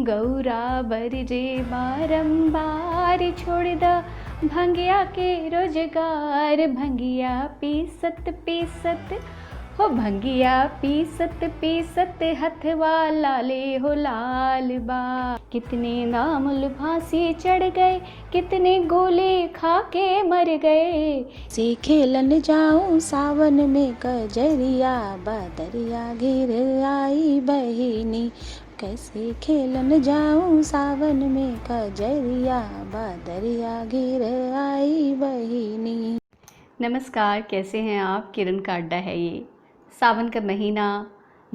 गौरा बरजे बारंबार छोड़ द भंगिया के रोजगार। भंगिया पीसत पीसत हो भंगिया पीसत पीसत हथवा लाले हो लाल बा। कितने नामुल फांसी चढ़ गए, कितने गोले खा के मर गए। से खेलन जाऊं सावन में कजरिया, बादरिया घिर आई बहिनी। कैसे खेलन जाऊं सावन में कजरिया, बादरिया घिर आई बहिनी। नमस्कार, कैसे हैं आप? किरण का अड्डा है ये। सावन का महीना,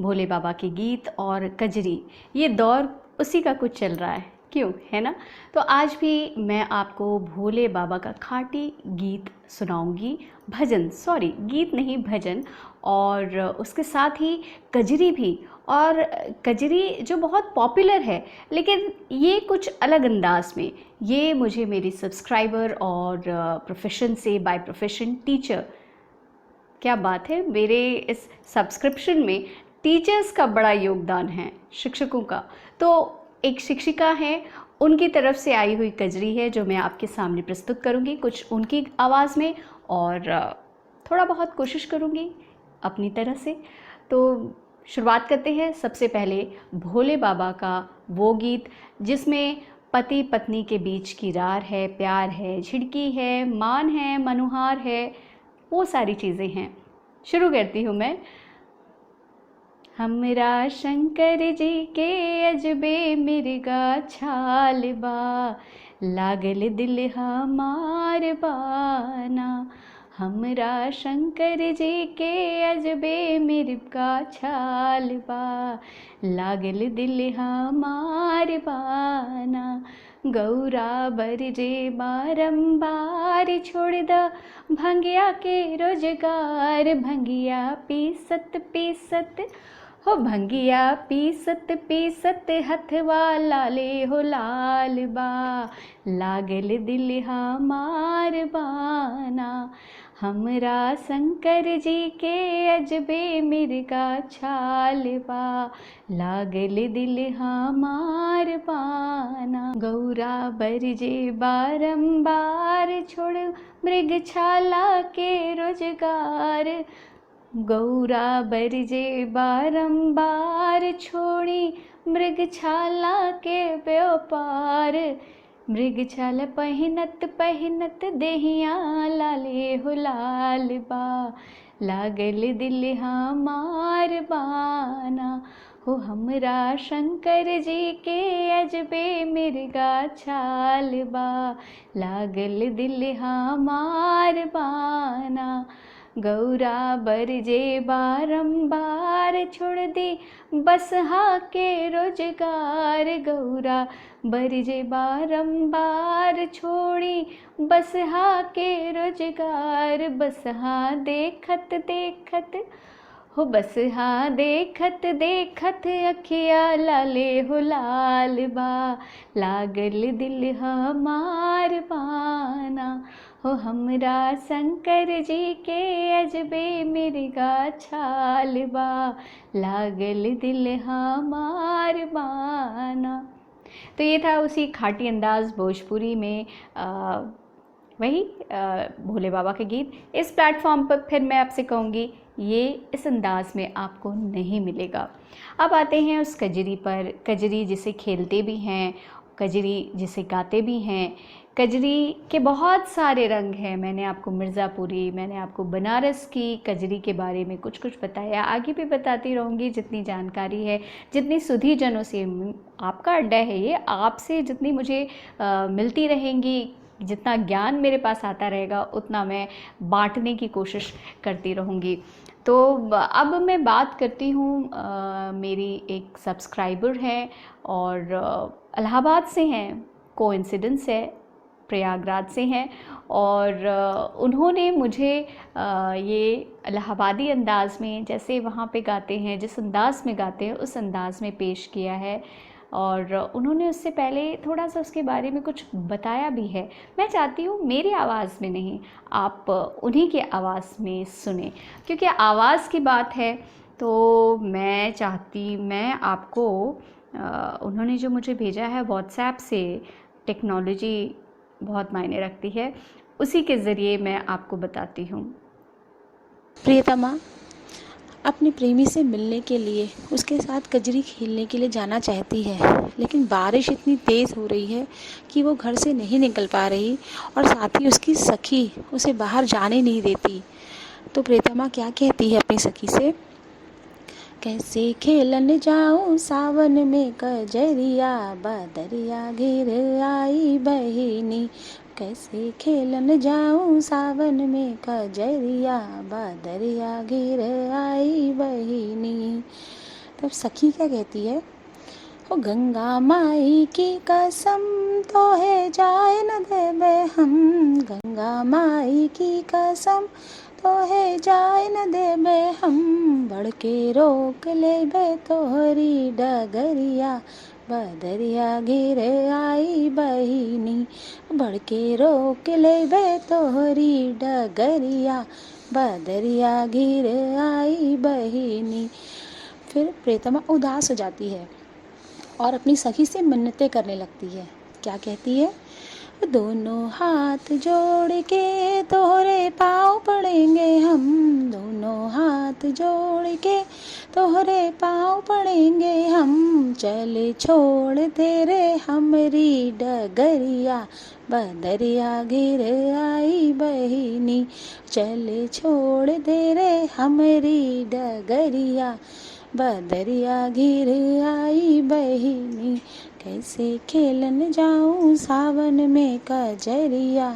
भोले बाबा के गीत और कजरी, ये दौर उसी का कुछ चल रहा है, क्यों, है ना? तो आज भी मैं आपको भोले बाबा का खाटी गीत सुनाऊंगी। भजन, सॉरी गीत नहीं भजन, और उसके साथ ही कजरी भी। और कजरी जो बहुत पॉपुलर है, लेकिन ये कुछ अलग अंदाज में। ये मुझे मेरी सब्सक्राइबर और प्रोफेशन से, बाय प्रोफेशन टीचर, क्या बात है, मेरे इस सब्सक्रिप्शन में टीचर्स का बड़ा योगदान है, शिक्षकों का। तो एक शिक्षिका है, उनकी तरफ से आई हुई कजरी है जो मैं आपके सामने प्रस्तुत करूंगी, कुछ उनकी आवाज़ में और थोड़ा बहुत कोशिश करूंगी अपनी तरह से। तो शुरुआत करते हैं। सबसे पहले भोले बाबा का वो गीत जिसमें पति पत्नी के बीच की रार है, प्यार है, झिड़की है, मान है, मनुहार है, वो सारी चीज़ें हैं। शुरू करती हूँ मैं। हमरा शंकर जी के अजबे मिर्गा छाल बा, लागल दिल हमार बाना। हमरा शंकर जी के अजबे मिर्गा छाल बा, लागल दिल हमार बाना। गौरा बरजे बारंबार छोड़ द भंगिया के रोजगार। भंगिया पीसत पीसत हो भंगिया पीसत पीसत हथवा लाले हो लाल बा, लागल दिल हमार बाना। हमरा शंकर जी के अजबे मिर्गा छाल बा, लागल दिल हमार बाना। गौरा बरजे बारंबार छोड़ मृगशाला के रोजगार। गौरा बरजे बारंबार छोड़ी मृगशाला के व्यापार। मृगछाल पहिनत पहिनत देहिया लाले हो लाल बा, लागल दिल हमार बाना। हो हमरा शंकर जी के अजबे मिर्गा छाल बा, लागल दिल हमार बाना। गौरा बरजे बारंबार छोड़ दी बसहा के रोजगार। गौरा बरजे बारंबार छोड़ी बसहा के रोजगार। बसहा देखत देखत हो बसहा देखत देखत अखिया लाले हो लाल बा, लागल दिल हमार बाना। हो हमरा शंकर जी के अजबे मिर्गा छाल बा, लागल दिल हमार बाना। तो ये था उसी खाटी अंदाज भोजपुरी में वही भोले बाबा के गीत। इस प्लेटफॉर्म पर फिर मैं आपसे कहूँगी ये इस अंदाज में आपको नहीं मिलेगा। अब आते हैं उस कजरी पर। कजरी जिसे खेलते भी हैं, कजरी जिसे गाते भी हैं। कजरी के बहुत सारे रंग हैं। मैंने आपको मिर्ज़ापुरी, मैंने आपको बनारस की कजरी के बारे में कुछ कुछ बताया, आगे भी बताती रहूँगी जितनी जानकारी है, जितनी सुधी जनों से। आपका अड्डा है ये, आपसे जितनी मुझे मिलती रहेंगी, जितना ज्ञान मेरे पास आता रहेगा, उतना मैं बांटने की कोशिश करती रहूँगी। तो अब मैं बात करती हूँ, मेरी एक सब्सक्राइबर है और इलाहाबाद से हैं, कोइंसिडेंस है, प्रयागराज से हैं, और उन्होंने मुझे ये इलाहाबादी अंदाज़ में, जैसे वहाँ पे गाते हैं, जिस अंदाज़ में गाते हैं उस अंदाज़ में पेश किया है। और उन्होंने उससे पहले थोड़ा सा उसके बारे में कुछ बताया भी है। मैं चाहती हूँ मेरी आवाज़ में नहीं, आप उन्हीं के आवाज़ में सुने, क्योंकि आवाज़ की बात है तो मैं आपको उन्होंने जो मुझे भेजा है व्हाट्सएप से, टेक्नोलॉजी बहुत मायने रखती है, उसी के ज़रिए मैं आपको बताती हूँ। प्रियतमा अपने प्रेमी से मिलने के लिए, उसके साथ कजरी खेलने के लिए जाना चाहती है, लेकिन बारिश इतनी तेज़ हो रही है कि वो घर से नहीं निकल पा रही और साथ ही उसकी सखी उसे बाहर जाने नहीं देती। तो प्रियतमा क्या कहती है अपनी सखी से? कैसे खेलन जाऊं सावन में कजरिया, बदरिया घिर आई बहिनी। कैसे खेलन जाऊं सावन में कजरिया, बदरिया घिर आई बहिनी। तब सखी क्या कहती है? ओ गंगा माई की कसम तो है जाए न देबे हम, गंगा माई की कसम तो है जाए न देबे हम। बढ़ के रोक लेबे तोहरी डगरिया, बदरिया घिर आई बहिनी। बढ़ के रोक लेबे तोहरी डगरिया, बदरिया घिर आई बहिनी। फिर प्रीतमा उदास हो जाती है और अपनी सखी से मिन्नतें करने लगती है। क्या कहती है? दोनों हाथ जोड़ के तोहरे पाँव पड़ेंगे हम, दोनों हाथ जोड़ के तोहरे पाँव पड़ेंगे हम। चले छोड़ तेरे हमरी डगरिया, बदरिया घिर आई बहिनी। चले छोड़ तेरे हमरी डगरिया, बदरिया घिर आई बहिनी। कैसे खेलन जाऊं सावन में कजरिया,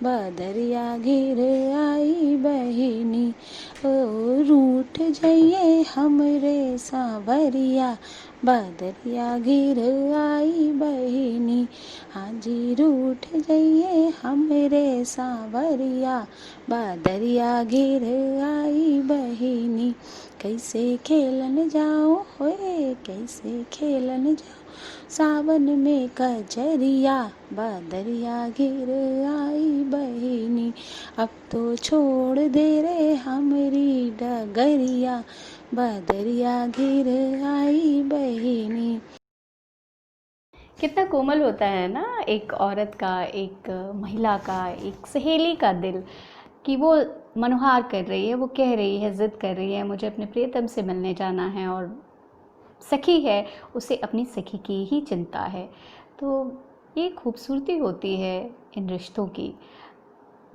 बदरिया घिर आई बहिनी। ओ रूठ जाइए हमरे सांवरिया, बदरिया घिर आई बहिनी। हाँ जी रूठ जाइए हमरे सांवरिया, बदरिया घिर आई बहिनी। कैसे खेलन जाओ होए, कैसे खेलन जाओ सावन में कजरिया, बदरिया घिर आई बहिनी। अब तो छोड़ दे रे हमरी डगरिया, बदरिया घिर आई बहिनी। कितना कोमल होता है ना एक औरत का, एक महिला का, एक सहेली का दिल, कि वो मनोहार कर रही है, वो कह रही है, ज़िद कर रही है, मुझे अपने प्रियतम से मिलने जाना है, और सखी है, उसे अपनी सखी की ही चिंता है। तो ये खूबसूरती होती है इन रिश्तों की,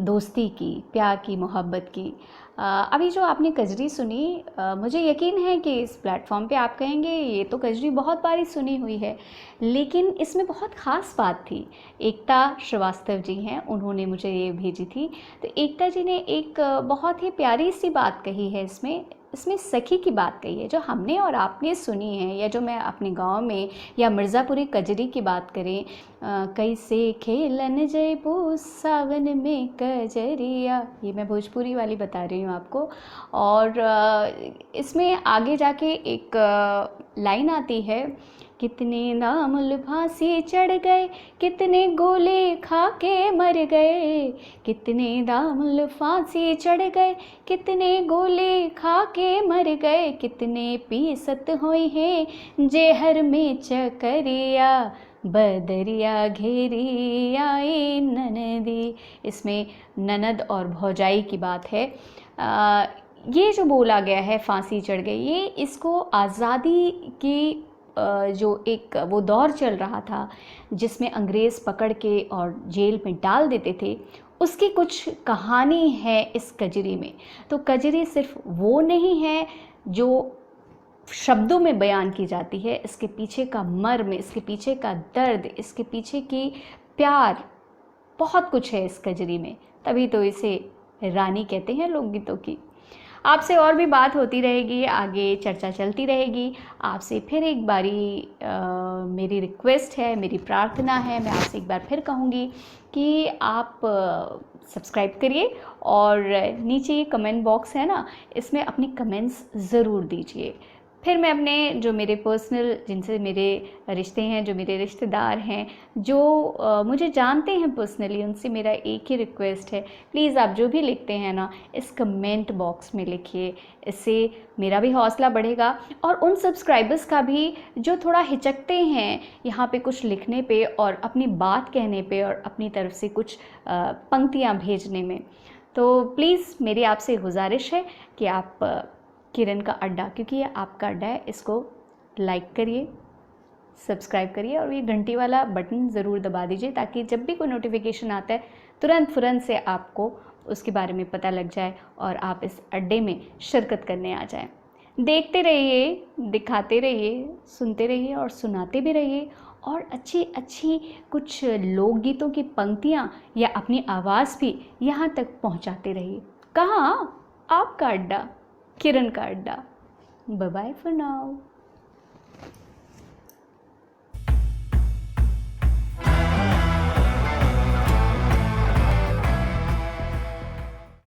दोस्ती की, प्यार की, मोहब्बत की। अभी जो आपने कजरी सुनी, मुझे यकीन है कि इस प्लेटफॉर्म पे आप कहेंगे ये तो कजरी बहुत बारी सुनी हुई है, लेकिन इसमें बहुत ख़ास बात थी। एकता श्रीवास्तव जी हैं, उन्होंने मुझे ये भेजी थी। तो एकता जी ने एक बहुत ही प्यारी सी बात कही है इसमें सखी की बात कही है, जो हमने और आपने सुनी है, या जो मैं अपने गांव में, या मिर्ज़ापुरी कजरी की बात करें, कैसे खेलन जयबू सावन में कजरिया, ये मैं भोजपुरी वाली बता रही हूँ आपको। और इसमें आगे जाके एक लाइन आती है, कितने नामुल फांसी चढ़ गए, कितने गोले खा के मर गए, कितने दामुल फांसी चढ़ गए, कितने गोले खा के मर गए, कितने पीसत हुई हैं जेहर में चकरिया, बदरिया घेरी आई ननदी। इसमें ननद और भौजाई की बात है। ये जो बोला गया है फांसी चढ़ गई, ये इसको आज़ादी की जो एक वो दौर चल रहा था जिसमें अंग्रेज़ पकड़ के और जेल में डाल देते थे, उसकी कुछ कहानी है इस कजरी में। तो कजरी सिर्फ वो नहीं है जो शब्दों में बयान की जाती है, इसके पीछे का मर्म, इसके पीछे का दर्द, इसके पीछे की प्यार, बहुत कुछ है इस कजरी में। तभी तो इसे रानी कहते हैं लोकगीतों की। आपसे और भी बात होती रहेगी, आगे चर्चा चलती रहेगी। आपसे फिर एक बारी मेरी रिक्वेस्ट है, मेरी प्रार्थना है, मैं आपसे एक बार फिर कहूँगी कि आप सब्सक्राइब करिए, और नीचे ये कमेंट बॉक्स है ना, इसमें अपनी कमेंट्स ज़रूर दीजिए। फिर मैं अपने जो मेरे पर्सनल जिनसे मेरे रिश्ते हैं, जो मेरे रिश्तेदार हैं, जो मुझे जानते हैं पर्सनली, उनसे मेरा एक ही रिक्वेस्ट है, प्लीज़ आप जो भी लिखते हैं ना इस कमेंट बॉक्स में लिखिए। इससे मेरा भी हौसला बढ़ेगा और उन सब्सक्राइबर्स का भी जो थोड़ा हिचकते हैं यहाँ पे कुछ लिखने पे और अपनी बात कहने पे और अपनी तरफ से कुछ पंक्तियाँ भेजने में। तो प्लीज़ मेरी आपसे गुजारिश है कि आप किरण का अड्डा, क्योंकि ये आपका अड्डा है, इसको लाइक करिए, सब्सक्राइब करिए और ये घंटी वाला बटन ज़रूर दबा दीजिए ताकि जब भी कोई नोटिफिकेशन आता है तुरंत से आपको उसके बारे में पता लग जाए और आप इस अड्डे में शिरकत करने आ जाएं। देखते रहिए, दिखाते रहिए, सुनते रहिए और सुनाते भी रहिए और अच्छी अच्छी कुछ लोकगीतों की पंक्तियाँ या अपनी आवाज़ भी यहाँ तक पहुँचाते रहिए। कहाँ? आपका अड्डा, किरण का अड्डा। Bye bye for now.